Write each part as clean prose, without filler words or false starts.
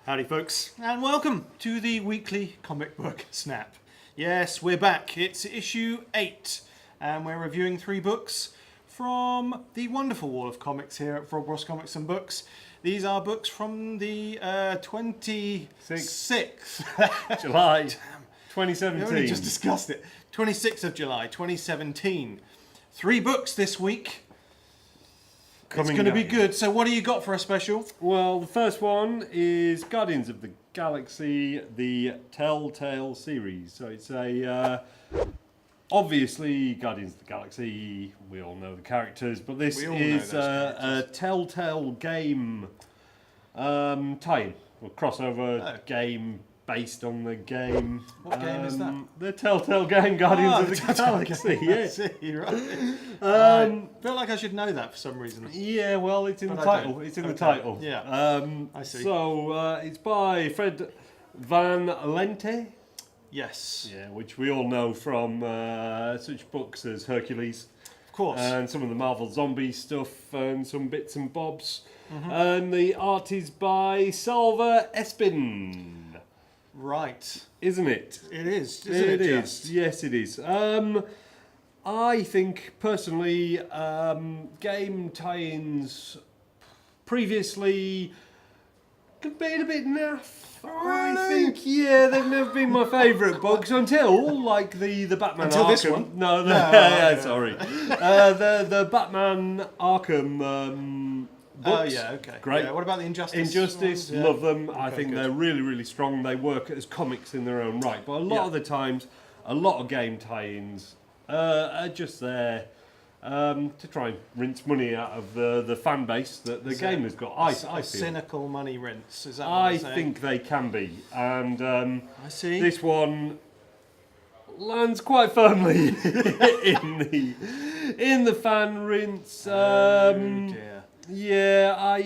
Howdy folks, and welcome to the weekly comic book snap. Yes, we're back. It's issue 8, and we're reviewing 3 books from the wonderful wall of comics here at Frog Ross Comics and Books. These are books from the 26th July 2017. We only just discussed it. 26th of July 2017. 3 books this week. It's going to be good. So what do you got for a special? Well, the first one is Guardians of the Galaxy, the Telltale series. So it's obviously Guardians of the Galaxy, we all know the characters, but this is a Telltale game tie-in, or crossover game based on the game. What game is that? The Telltale game, Guardians of the Galaxy. Yeah. See, right. I feel like I should know that for some reason. Yeah, well, it's in the title. It's in the title. Yeah. I see. So it's by Fred Van Lente. Yes. Yeah, which we all know from such books as Hercules. Of course. And some of the Marvel zombie stuff and some bits and bobs. Mm-hmm. And the art is by Salva Espin. Right. Isn't it? It is. It is. Yes, it is. I think, personally, game tie-ins previously could be a bit naff. Really? I think, yeah, they've never been my favourite books until, like, the Batman until Arkham. This one? No, sorry. The Batman Arkham books. Oh, yeah, okay. Great. Yeah, what about the Injustice ones? Yeah. Love them. Okay, I think good. they're really, really strong. They work as comics in their own right. But a lot of the times, a lot of game tie-ins are just there to try and rinse money out of the fan base that the game has got. I feel. Cynical money rinse. Is that what I think they can be. And I see. This one lands quite firmly in the fan rinse. Dear. Yeah,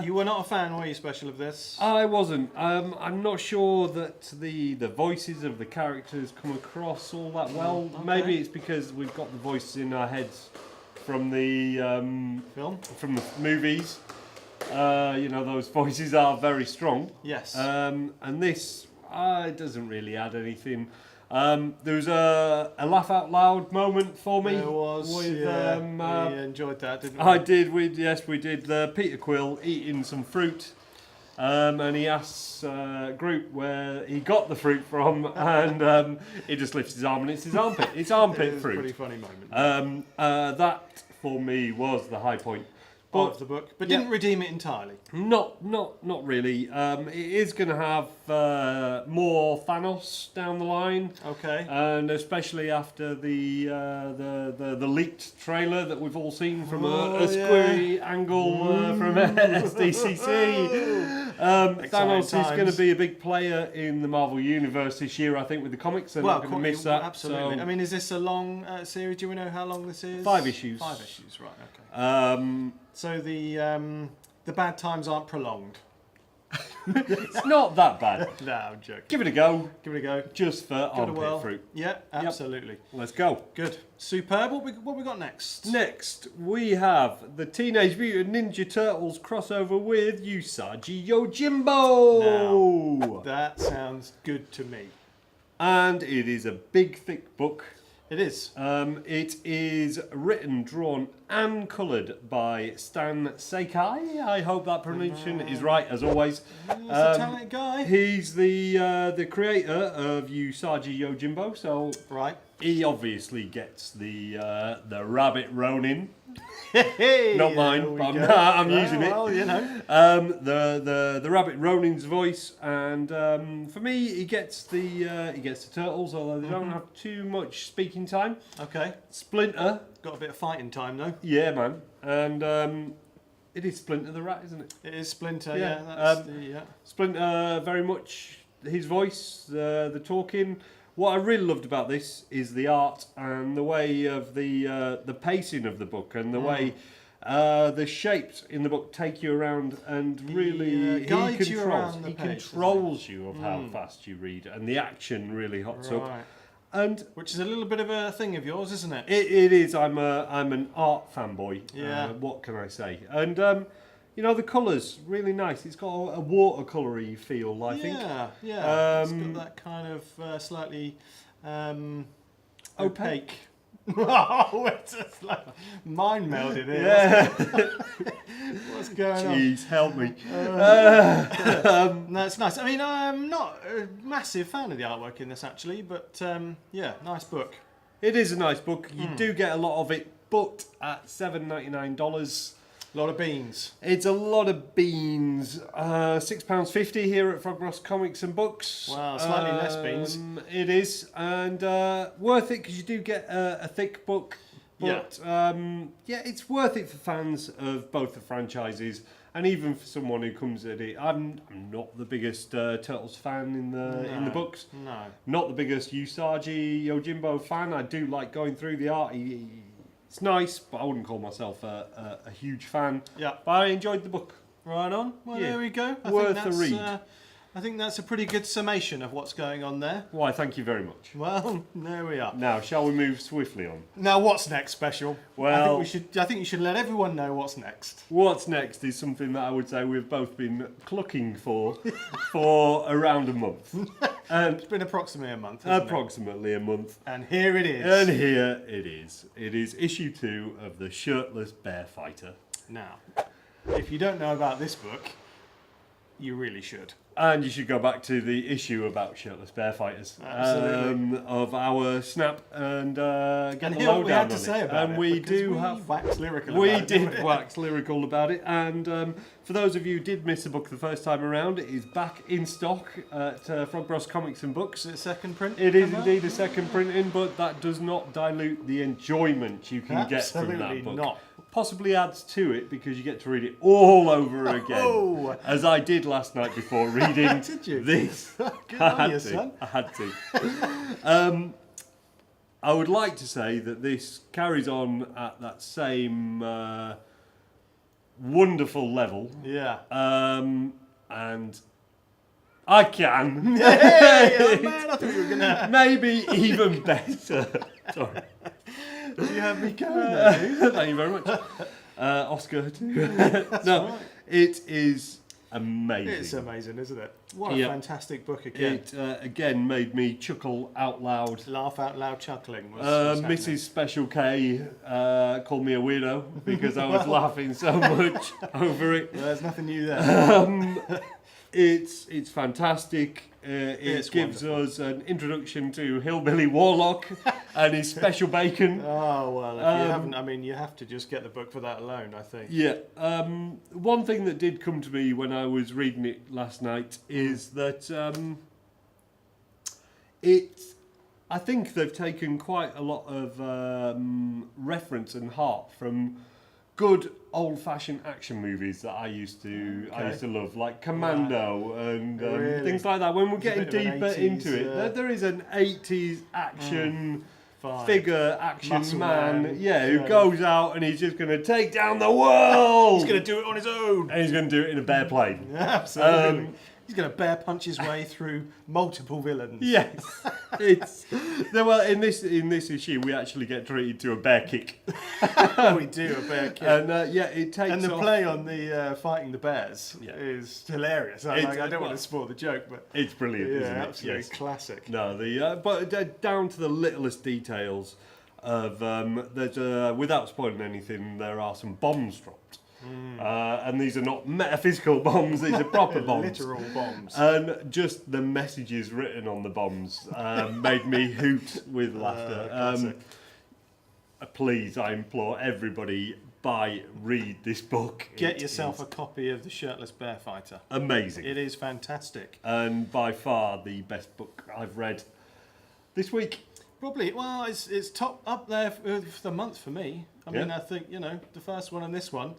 You were not a fan, were you, special of this? I wasn't. I'm not sure that the voices of the characters come across all that well. Okay. Maybe it's because we've got the voices in our heads from the Film? from the movies. Those voices are very strong. Yes. And this doesn't really add anything. There was a laugh out loud moment for me. There was. We enjoyed that, didn't we? I did. We did. Peter Quill eating some fruit, and he asks Groot where he got the fruit from, and he just lifts his arm and it's his armpit. It's armpit It fruit. Pretty funny moment. That for me was the high point of the book, but didn't redeem it entirely. Not really. It is going to have more Thanos down the line. Okay. And especially after the leaked trailer that we've all seen from a squirry angle from SDCC. Thanos is going to be a big player in the Marvel Universe this year, I think, with the comics. They're not going to miss that. Absolutely. So. I mean, is this a long series? Do we know how long this is? 5 issues. 5 issues, right, okay. So the bad times aren't prolonged. It's not that bad. No, I'm joking. Give it a go. Give it a go. Just for armpit fruit. Yeah, absolutely. Yep. Let's go. Good. Superb. What we got next? Next, we have the Teenage Mutant Ninja Turtles crossover with Usagi Yojimbo. Now, that sounds good to me. And it is a big, thick book. It is. It is written, drawn, and coloured by Stan Sakai. I hope that pronunciation is right, as always. He's a talented guy. He's the creator of Usagi Yojimbo, so right. He obviously gets the rabbit Ronin. Not mine, but I'm using it. Well, you know. The rabbit Ronin's voice, and for me, he gets the turtles, although they don't have too much speaking time. Okay. Splinter Got a bit of fighting time though. Yeah, man, and it is Splinter the rat, isn't it? It is Splinter. Yeah. That's Splinter very much his voice, the talking. What I really loved about this is the art and the way of the pacing of the book and the way the shapes in the book take you around and really guides you around the he pace, controls you of how fast you read, and the action really hots up. And which is a little bit of a thing of yours, isn't it? It is. I'm an art fanboy. Yeah. What can I say? And You know, the colours, really nice. It's got a watercolour-y feel, I think. Yeah. It's got that kind of slightly opaque. Oh, it's just like mind melded here. Yeah. What's going on? Jeez, help me. No, it's nice. I mean, I'm not a massive fan of the artwork in this actually, but yeah, nice book. It is a nice book. You do get a lot of it, but at $7.99. A lot of beans. It's a lot of beans. £6.50 here at Frogboss Comics and Books. Wow, slightly less beans. It is, and worth it because you do get a thick book. But yeah, it's worth it for fans of both the franchises, and even for someone who comes at it. I'm not the biggest Turtles fan in the books. No. Not the biggest Usagi Yojimbo fan. I do like going through the art. It's nice, but I wouldn't call myself a huge fan. Yeah. But I enjoyed the book. Right on. Well, Yeah. there we go. Worth a read. I think that's a pretty good summation of what's going on there. Why, thank you very much. Well, there we are. Now, shall we move swiftly on? Now, what's next, Special? Well, I think you should let everyone know what's next. What's next is something that I would say we've both been clucking for around a month. And It's been approximately a month, hasn't approximately a month. it? And here it is. And here it is. It is issue 2 of the Shirtless Bear Fighter. Now, if you don't know about this book, you really should. And you should go back to the issue about shirtless bear fighters of our snap and get And the hear what we lowdown had to on say it. about And it. we because do we have waxed lyrical we about it, didn't did wax lyrical about it. And for those of you who did miss the book the first time around, it is back in stock at Frogboss Comics and Books. Is it a second print? It is indeed a second printing, but that does not dilute the enjoyment you can get from that Absolutely book. not. Possibly adds to it because you get to read it all over again, Oh. as I did last night before reading Did you? this. Good I on had you, to. son. I had to. I would like to say that this carries on at that same wonderful level, Yeah. and I can Hey, oh man, I thought you were gonna. maybe even better. Sorry. You have me going there, dude. Thank you very much. Oscar too. No, right. it is amazing. It's amazing, isn't it? What a Yep. fantastic book again. It again made me chuckle out loud. Laugh out loud chuckling. Was Mrs. Special K called me a weirdo because I was laughing so much over it. Well, there's nothing new there. It's fantastic. It's It gives wonderful. us an introduction to Hillbilly Warlock and his special bacon. Oh well, if you haven't, I mean, you have to just get the book for that alone. I think. Yeah. One thing that did come to me when I was reading it last night is that I think they've taken quite a lot of reference and heart from good old-fashioned action movies that I used to love, like Commando and Really? things like that. When we're There's a getting bit of an deeper 80s, into it, there is an 80s action. Fine. Figure action Muscle man, man. yeah, who Yeah. goes out and he's just going to take down the world. He's going to do it on his own. And he's going to do it in a bear plane. Absolutely. He's going to bear punch his way through multiple villains. Yes, it's well in this issue we actually get treated to a bear kick, We do a bear kick. and yeah, it takes And the off. play on the fighting the bears Yeah. is hilarious. I It's- don't want to spoil the joke, but It's brilliant, yeah, isn't it? absolutely Yes. classic. No, but down to the littlest details of there's without spoiling anything, there are some bombs dropped, and these are not metaphysical bombs; these are proper bombs. Literal bombs. And just the messages written on the bombs made me hoot with laughter. Classic. Please, I implore everybody, read this book. Get It yourself is a copy of The Shirtless Bear Fighter. amazing, It is fantastic. and by far the best book I've read this week. Probably, well, it's top up there for the month for me. I mean, Yeah. I think, the first one and this one.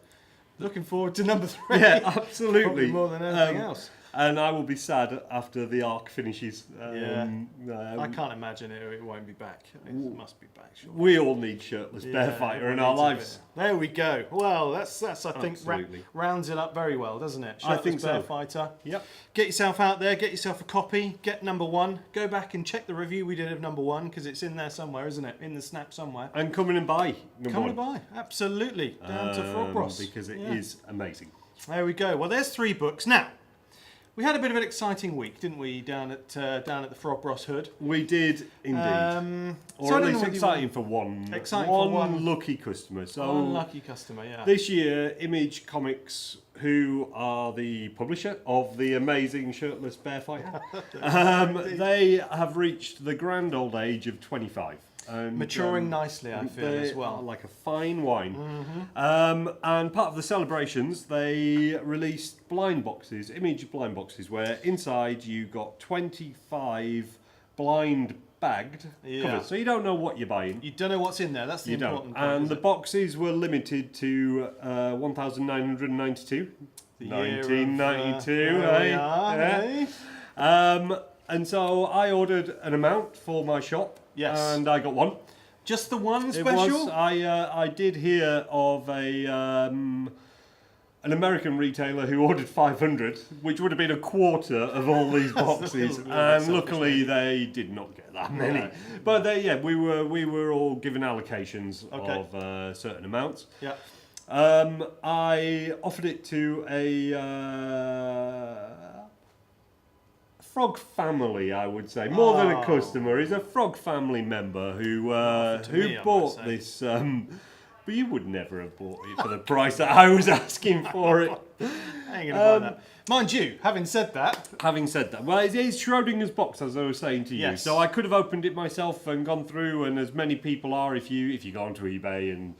Looking forward to number 3. Yeah, absolutely. Probably more than anything else. And I will be sad after the arc finishes. I can't imagine it won't be back. It must be back, sure. We all need shirtless bear fighter in our lives. There we go. Well, that's I think Absolutely. rounds it up very well, doesn't it? I think Shirtless Bear so. Fighter. Yep. Get yourself out there. Get yourself a copy. Get number 1. Go back and check the review we did of number 1 because it's in there somewhere, isn't it? In the snap somewhere. And come in and buy number Come and one. buy. Absolutely. Down to Frog Ross. Because it is amazing. There we go. Well, there's 3 books. Now, we had a bit of an exciting week, didn't we, down at the Frog Bros Hood? We did indeed. Or so at least exciting for one. Exciting for one lucky customer. So one lucky customer, yeah. this year, Image Comics, who are the publisher of the amazing Shirtless Bear Fighter, they have reached the grand old age of 25. And, maturing nicely, I feel, they as well. are like a fine wine. Mm-hmm. And part of the celebrations, they released blind boxes, Image blind boxes, where inside you got 25 blind bagged covers. So you don't know what you're buying. You don't know what's in there. That's the important point. And the boxes were limited to 1,992. 1992, and so I ordered an amount for my shop. Yes. And I got one. Just the one special? I did hear of an American retailer who ordered 500, which would have been a quarter of all these boxes, and luckily they did not get that many. Right. But we were all given allocations of certain amounts. Yeah. I offered it to a Frog family, I would say, more than a customer. He's a Frog family member who bought this. But you would never have bought it for the price that I was asking for it. I ain't gonna buy that. Mind you, having said that, well, it's Schrodinger's box, as I was saying to you. Yes. So I could have opened it myself and gone through, and as many people are, if you go onto eBay and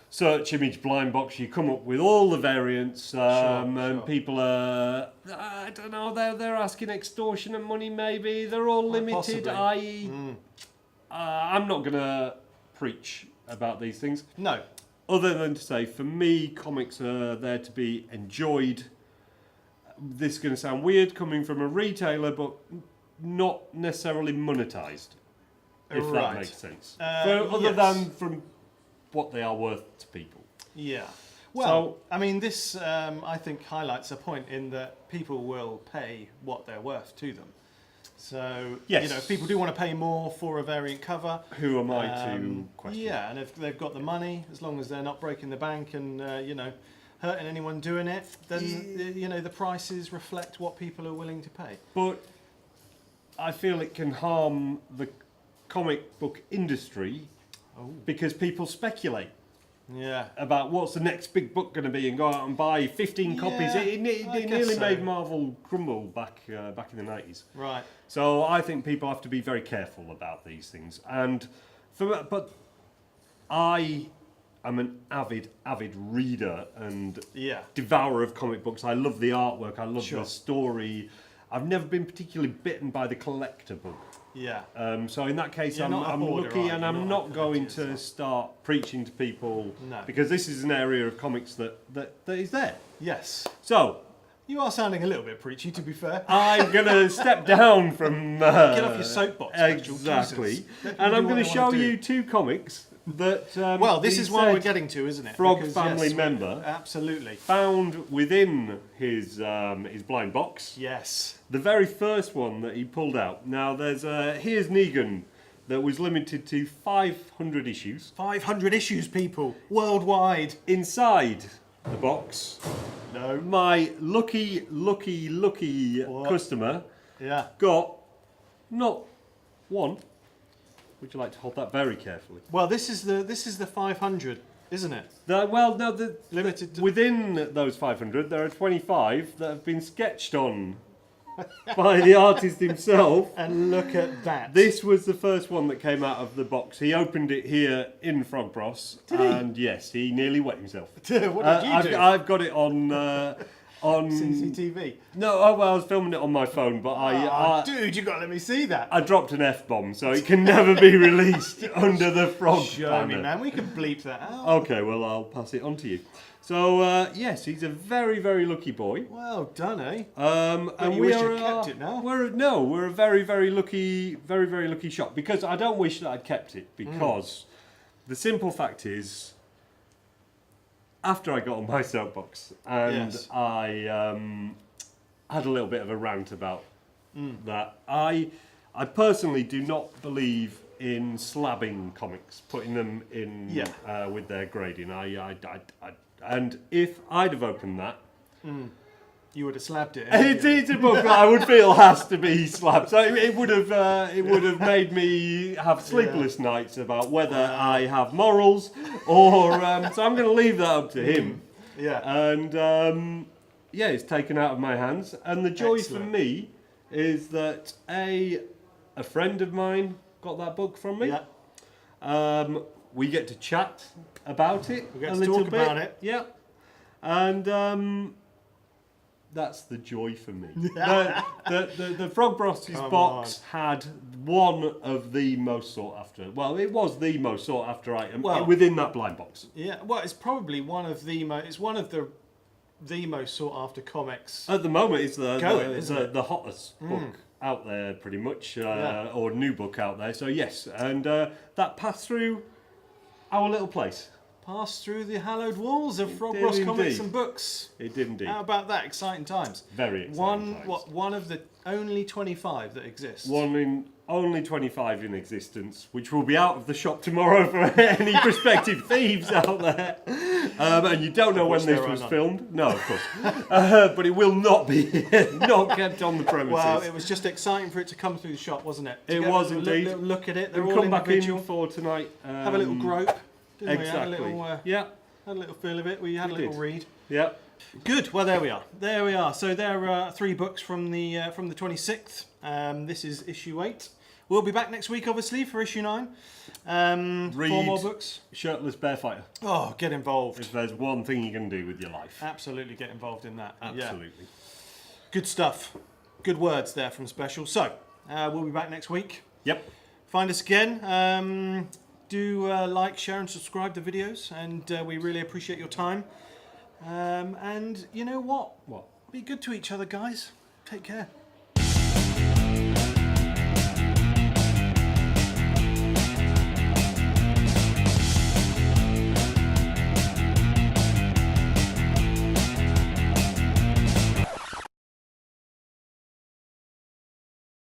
search Image blind box, you come up with all the variants, and people are, I don't know, they're asking extortionate money. Maybe they're all limited. I.e., I'm not gonna preach about these things. no. Other than to say, for me, comics are there to be enjoyed. This is going to sound weird coming from a retailer, but not necessarily monetized, if that makes sense. Other than from what they are worth to people. Yeah. Well, I mean, this, I think, highlights a point in that people will pay what they're worth to them. So, if people do want to pay more for a variant cover... Who am I to question? Yeah, and if they've got the money, as long as they're not breaking the bank and, hurting anyone doing it, then, the prices reflect what people are willing to pay. But I feel it can harm the comic book industry because people speculate. Yeah. About what's the next big book going to be and go out and buy 15 copies. It nearly made Marvel crumble back in the 90s. Right. So I think people have to be very careful about these things. But I am an avid reader and devourer of comic books. I love the artwork. I love the story. I've never been particularly bitten by the collector book. Yeah. So in that case, I'm lucky, and I'm not going to start preaching to people because this is an area of comics that is there. Yes. So you are sounding a little bit preachy, to be fair. I'm going to step down from get off your soapbox. Exactly, and I'm going to show you 2 comics that. Well, this is why we're getting to, isn't it? Frog family member, absolutely, found within his blind box. Yes. The very first one that he pulled out. Now, there's Here's Negan that was limited to 500 issues. 500 issues, people, worldwide. Inside the box, my lucky customer got not one. Would you like to hold that very carefully? Well, this is the 500, isn't it? Limited within those 500, there are 25 that have been sketched on by the artist himself. And look at that. This was the first one that came out of the box. He opened it here in Frog Bros. Did he? And yes, he nearly wet himself. What did you do? I've got it on CCTV. No, I was filming it on my phone, but dude, you got to let me see that. I dropped an F-bomb, so it can never be released under the Frog Show me, man. We can bleep that out. Okay, well, I'll pass it on to you. So, yes, he's a very, very lucky boy. Well done, eh? And you wish you'd kept it now? We're a very, very lucky shop, because I don't wish that I'd kept it, because the simple fact is, after I got on my soapbox and I had a little bit of a rant about that, I personally do not believe in slabbing comics, putting them in with their grading. And if I'd have opened that, You would have slapped it. It's a book that I would feel has to be slapped. So it would have made me have sleepless nights about whether I have morals or. So I'm going to leave that up to him. Yeah. And it's taken out of my hands. And the joy for Excellent. me is that a friend of mine got that book from me. Yeah. We get to chat about it We get a to little talk bit. about it. Yeah. And that's the joy for me. The Frog Bosses Come box had one of the most sought after. Well, it was the most sought after item within that blind box. Yeah. Well, it's probably one of the most sought after comics. At the moment, it's the hottest Mm. book out there, pretty much, or new book out there. So yes, and that passed through our little place. Passed through the hallowed walls of Frog did Bros indeed. Comics and Books. It did indeed. How about that? Exciting times. Very exciting times. One of the only 25 that exist. Only 25 in existence, which will be out of the shop tomorrow for any prospective thieves out there. And you don't know when this was filmed. No, of course. But it will not be not kept on the premises. Well, it was just exciting for it to come through the shop, wasn't it? To It get was a indeed. Little look at it. They're We'll all come back in individual. for tonight. Have a little grope. Didn't we? Exactly. Had a little, Yeah. had a little feel of it. We had a little read. Yeah. Good. Well, there we are. There we are. So there are 3 books from the 26th. This is issue 8. We'll be back next week, obviously, for issue 9. 4 more books. Shirtless Bearfighter. Oh, get involved. If there's one thing you can do with your life. Absolutely get involved in that. Absolutely. Yeah. Good stuff. Good words there from Special. So, we'll be back next week. Yep. Find us again. Do like, share and subscribe to videos, and we really appreciate your time. And you know what? What? Be good to each other, guys. Take care.